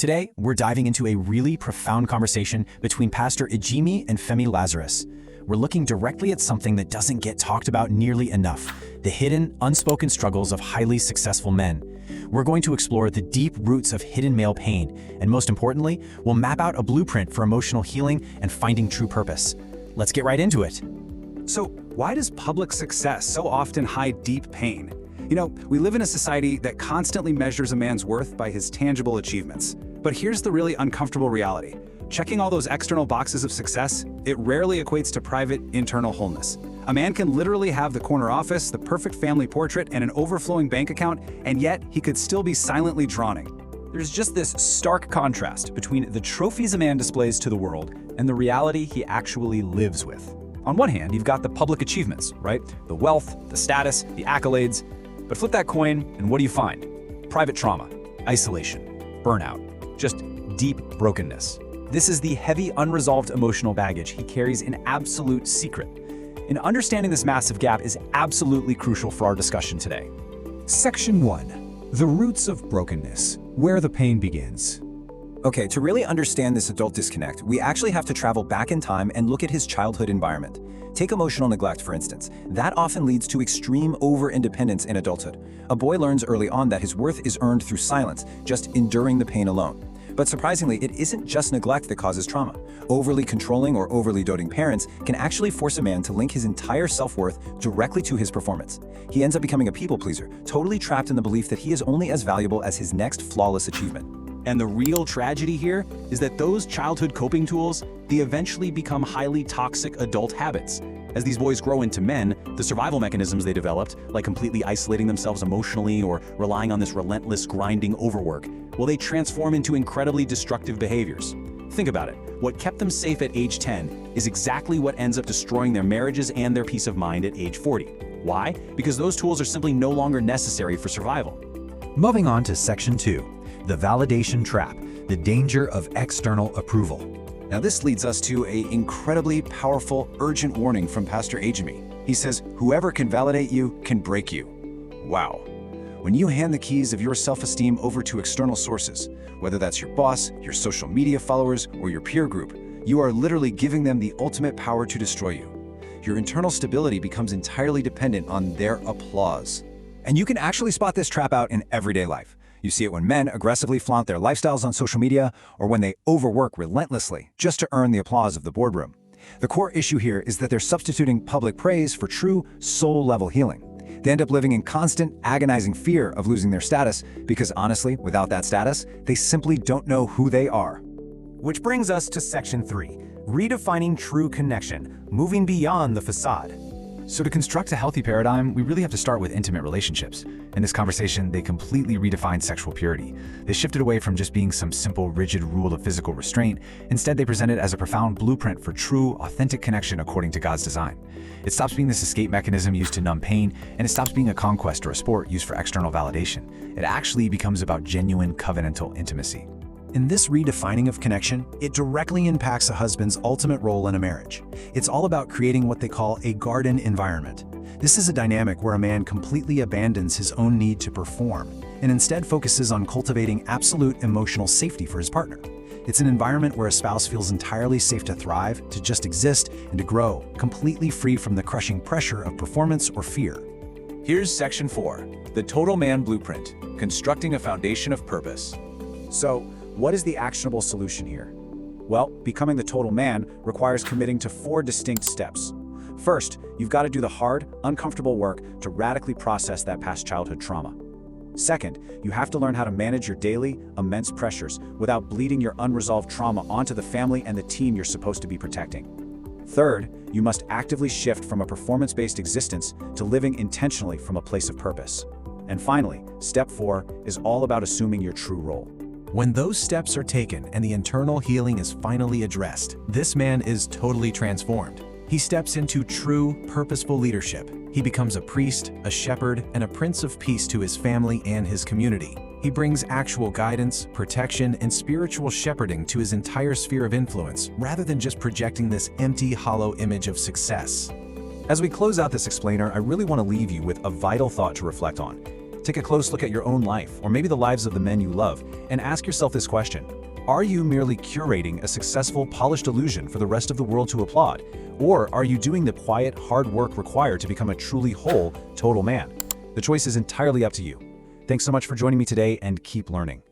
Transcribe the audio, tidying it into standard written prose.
Today, we're diving into a really profound conversation between Pastor Ejimi and Femi Lazarus. We're looking directly at something that doesn't get talked about nearly enough: the hidden, unspoken struggles of highly successful men. We're going to explore the deep roots of hidden male pain, and most importantly, we'll map out a blueprint for emotional healing and finding true purpose. Let's get right into it. So, why does public success so often hide deep pain? We live in a society that constantly measures a man's worth by his tangible achievements. But here's the really uncomfortable reality. Checking all those external boxes of success, it rarely equates to private, internal wholeness. A man can literally have the corner office, the perfect family portrait, and an overflowing bank account, and yet he could still be silently drowning. There's just this stark contrast between the trophies a man displays to the world and the reality he actually lives with. On one hand, you've got the public achievements, right? The wealth, the status, the accolades. But flip that coin, and what do you find? Private trauma, isolation, burnout, just deep brokenness. This is the heavy, unresolved emotional baggage he carries in absolute secret. And understanding this massive gap is absolutely crucial for our discussion today. Section 1. The roots of brokenness, where the pain begins. Okay, to really understand this adult disconnect, we actually have to travel back in time and look at his childhood environment. Take emotional neglect, for instance. That often leads to extreme over-independence in adulthood. A boy learns early on that his worth is earned through silence, just enduring the pain alone. But surprisingly, it isn't just neglect that causes trauma. Overly controlling or overly doting parents can actually force a man to link his entire self-worth directly to his performance. He ends up becoming a people pleaser, totally trapped in the belief that he is only as valuable as his next flawless achievement. And the real tragedy here is that those childhood coping tools, they eventually become highly toxic adult habits. As these boys grow into men, the survival mechanisms they developed, like completely isolating themselves emotionally or relying on this relentless grinding overwork, well, they transform into incredibly destructive behaviors. Think about it. What kept them safe at age 10 is exactly what ends up destroying their marriages and their peace of mind at age 40. Why? Because those tools are simply no longer necessary for survival. Moving on to Section 2. The validation trap, the danger of external approval. Now this leads us to an incredibly powerful, urgent warning from Pastor Ejimi. He says, whoever can validate you can break you. Wow. When you hand the keys of your self-esteem over to external sources, whether that's your boss, your social media followers, or your peer group, you are literally giving them the ultimate power to destroy you. Your internal stability becomes entirely dependent on their applause. And you can actually spot this trap out in everyday life. You see it when men aggressively flaunt their lifestyles on social media, or when they overwork relentlessly just to earn the applause of the boardroom. The core issue here is that they're substituting public praise for true soul-level healing. They end up living in constant, agonizing fear of losing their status because honestly, without that status, they simply don't know who they are. Which brings us to Section 3. Redefining true connection, moving beyond the facade. So to construct a healthy paradigm, we really have to start with intimate relationships. In this conversation, they completely redefined sexual purity. They shifted away from just being some simple, rigid rule of physical restraint. Instead, they present it as a profound blueprint for true, authentic connection according to God's design. It stops being this escape mechanism used to numb pain, and it stops being a conquest or a sport used for external validation. It actually becomes about genuine, covenantal intimacy. In this redefining of connection, it directly impacts a husband's ultimate role in a marriage. It's all about creating what they call a garden environment. This is a dynamic where a man completely abandons his own need to perform and instead focuses on cultivating absolute emotional safety for his partner. It's an environment where a spouse feels entirely safe to thrive, to just exist, and to grow, completely free from the crushing pressure of performance or fear. Here's Section 4, the Total Man Blueprint, constructing a foundation of purpose. So, what is the actionable solution here? Well, becoming the total man requires committing to 4 distinct steps. First, you've got to do the hard, uncomfortable work to radically process that past childhood trauma. Second, you have to learn how to manage your daily, immense pressures without bleeding your unresolved trauma onto the family and the team you're supposed to be protecting. Third, you must actively shift from a performance-based existence to living intentionally from a place of purpose. And finally, step 4 is all about assuming your true role. When those steps are taken and the internal healing is finally addressed, this man is totally transformed. He steps into true, purposeful leadership. He becomes a priest, a shepherd, and a prince of peace to his family and his community. He brings actual guidance, protection, and spiritual shepherding to his entire sphere of influence, rather than just projecting this empty, hollow image of success. As we close out this explainer, I really want to leave you with a vital thought to reflect on. Take a close look at your own life, or maybe the lives of the men you love, and ask yourself this question. Are you merely curating a successful, polished illusion for the rest of the world to applaud? Or are you doing the quiet, hard work required to become a truly whole, total man? The choice is entirely up to you. Thanks so much for joining me today, and keep learning.